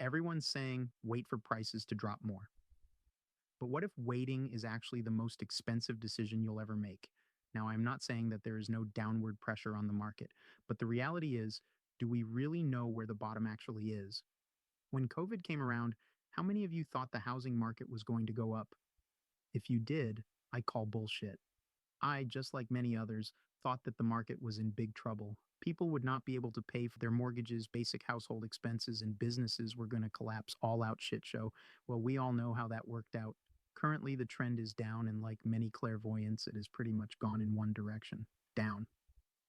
Everyone's saying wait for prices to drop more. But what if waiting is actually the most expensive decision you'll ever make? Now, I'm not saying that there is no downward pressure on the market, but the reality is, do we really know where the bottom actually is? When COVID came around, how many of you thought the housing market was going to go up? If you did, I call bullshit. I, just like many others, thought that the market was in big trouble. People would not be able to pay for their mortgages, basic household expenses, and businesses were going to collapse all out shit show. Well, we all know how that worked out. Currently, the trend is down, and like many clairvoyants, it has pretty much gone in one direction down.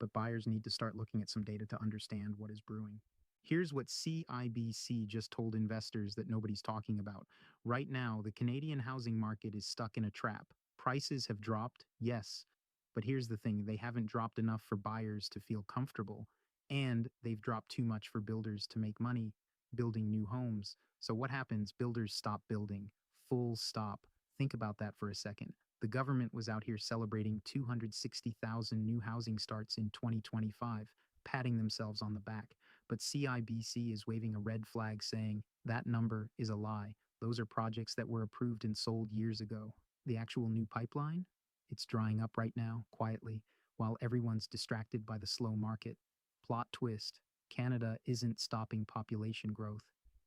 But buyers need to start looking at some data to understand what is brewing. Here's what CIBC just told investors that nobody's talking about. Right now, the Canadian housing market is stuck in a trap. Prices have dropped, yes, but here's the thing, they haven't dropped enough for buyers to feel comfortable, and they've dropped too much for builders to make money building new homes. So what happens? Builders stop building. Full stop. Think about that for a second. The government was out here celebrating 260,000 new housing starts in 2025, patting themselves on the back. But CIBC is waving a red flag saying that number is a lie. Those are projects that were approved and sold years ago. The actual new pipeline, it's drying up right now, quietly, while everyone's distracted by the slow market. Plot twist, Canada isn't stopping population growth.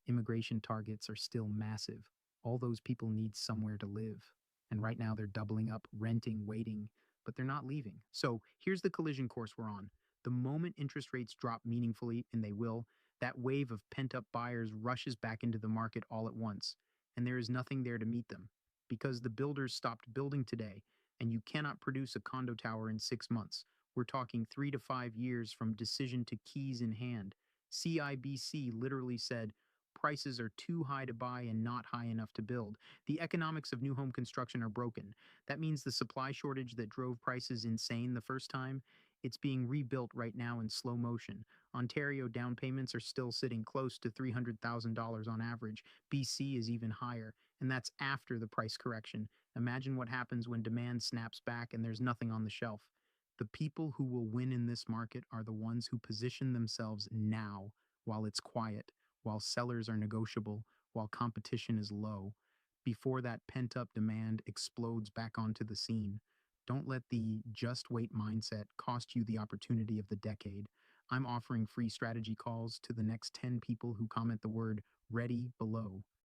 Immigration targets are still massive. All those people need somewhere to live. And right now they're doubling up, renting, waiting, but they're not leaving. So here's the collision course we're on. The moment interest rates drop meaningfully, and they will, that wave of pent up buyers rushes back into the market all at once. And there is nothing there to meet them because the builders stopped building today, and you cannot produce a condo tower in 6 months. We're talking 3 to 5 years from decision to keys in hand. CIBC literally said prices are too high to buy and not high enough to build. The economics of new home construction are broken. That means the supply shortage that drove prices insane the first time, it's being rebuilt right now in slow motion. Ontario down payments are still sitting close to $300,000 on average. BC is even higher, and that's after the price correction. Imagine what happens when demand snaps back and there's nothing on the shelf. The people who will win in this market are the ones who position themselves now while it's quiet, while sellers are negotiable, while competition is low, before that pent up demand explodes back onto the scene. Don't let the just wait mindset cost you the opportunity of the decade. I'm offering free strategy calls to the next 10 people who comment the word ready below.